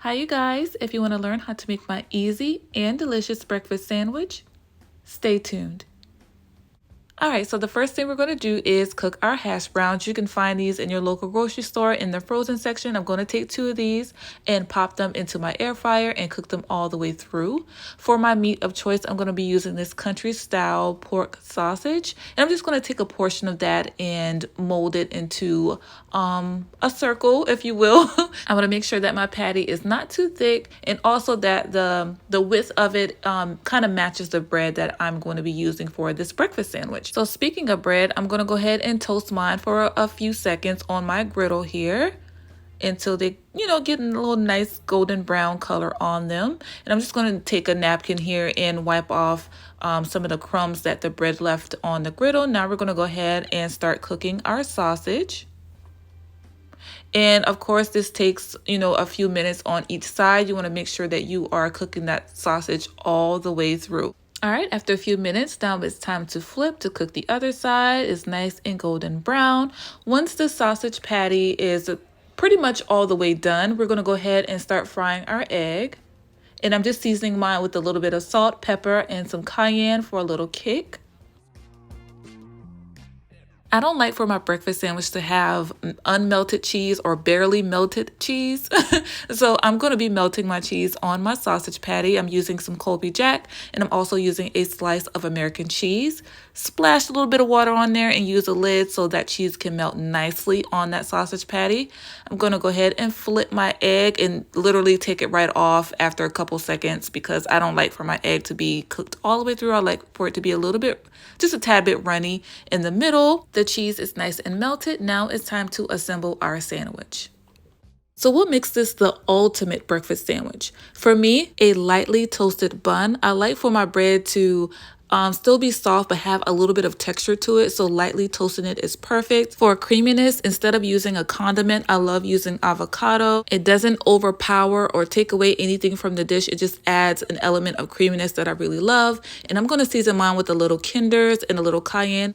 Hi you guys, if you want to learn how to make my easy and delicious breakfast sandwich, stay tuned. Alright, so the first thing we're going to do is cook our hash browns. You can find these in your local grocery store in the frozen section. I'm going to take 2 of these and pop them into my air fryer and cook them all the way through. For my meat of choice, I'm going to be using this country style pork sausage. And I'm just going to take a portion of that and mold it into a circle, if you will. I want to make sure that my patty is not too thick and also that the width of it kind of matches the bread that I'm going to be using for this breakfast sandwich. So speaking of bread, I'm going to go ahead and toast mine for a few seconds on my griddle here until they, get a little nice golden brown color on them. And I'm just going to take a napkin here and wipe off some of the crumbs that the bread left on the griddle. Now we're going to go ahead and start cooking our sausage. And of course, this takes, a few minutes on each side. You want to make sure that you are cooking that sausage all the way through. All right, after a few minutes, now it's time to flip to cook the other side. It's nice and golden brown. Once the sausage patty is pretty much all the way done, we're going to go ahead and start frying our egg. And I'm just seasoning mine with a little bit of salt, pepper, and some cayenne for a little kick. I don't like for my breakfast sandwich to have unmelted cheese or barely melted cheese. So I'm going to be melting my cheese on my sausage patty. I'm using some Colby Jack and I'm also using a slice of American cheese. Splash a little bit of water on there and use a lid so that cheese can melt nicely on that sausage patty. I'm going to go ahead and flip my egg and literally take it right off after a couple seconds because I don't like for my egg to be cooked all the way through. I like for it to be a little bit, just a tad bit runny in the middle. The cheese is nice and melted. Now it's time to assemble our sandwich. So what makes this the ultimate breakfast sandwich? For me, a lightly toasted bun. I like for my bread to still be soft but have a little bit of texture to it, so lightly toasting it is perfect. For creaminess, instead of using a condiment, I love using avocado. It doesn't overpower or take away anything from the dish. It just adds an element of creaminess that I really love. And I'm going to season mine with a little Kinders and a little cayenne.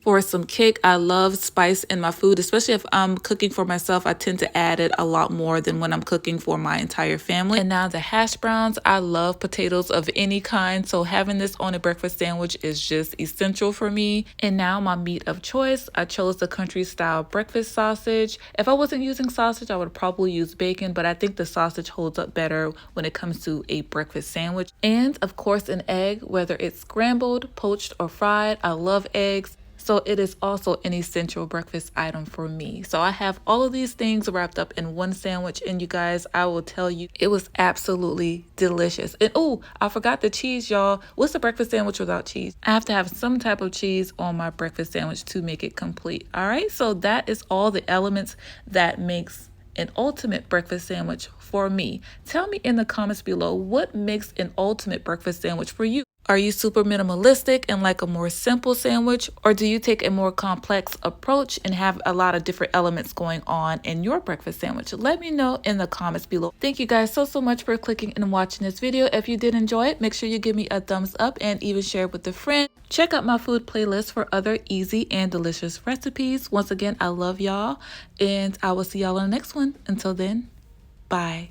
For some kick, I love spice in my food, especially if I'm cooking for myself. I tend to add it a lot more than when I'm cooking for my entire family. And now the hash browns, I love potatoes of any kind, so having this on a breakfast sandwich is just essential for me. And now my meat of choice, I chose the country style breakfast sausage. If I wasn't using sausage, I would probably use bacon, but I think the sausage holds up better when it comes to a breakfast sandwich. And of course, an egg, whether it's scrambled, poached, or fried. I love eggs. So it is also an essential breakfast item for me. So I have all of these things wrapped up in one sandwich. And you guys, I will tell you, it was absolutely delicious. And oh, I forgot the cheese, y'all. What's a breakfast sandwich without cheese? I have to have some type of cheese on my breakfast sandwich to make it complete. All right, so that is all the elements that makes an ultimate breakfast sandwich for me. Tell me in the comments below, what makes an ultimate breakfast sandwich for you? Are you super minimalistic and like a more simple sandwich? Or do you take a more complex approach and have a lot of different elements going on in your breakfast sandwich? Let me know in the comments below. Thank you guys so much for clicking and watching this video. If you did enjoy it, make sure you give me a thumbs up and even share it with a friend. Check out my food playlist for other easy and delicious recipes. Once again, I love y'all and I will see y'all in the next one. Until then, bye.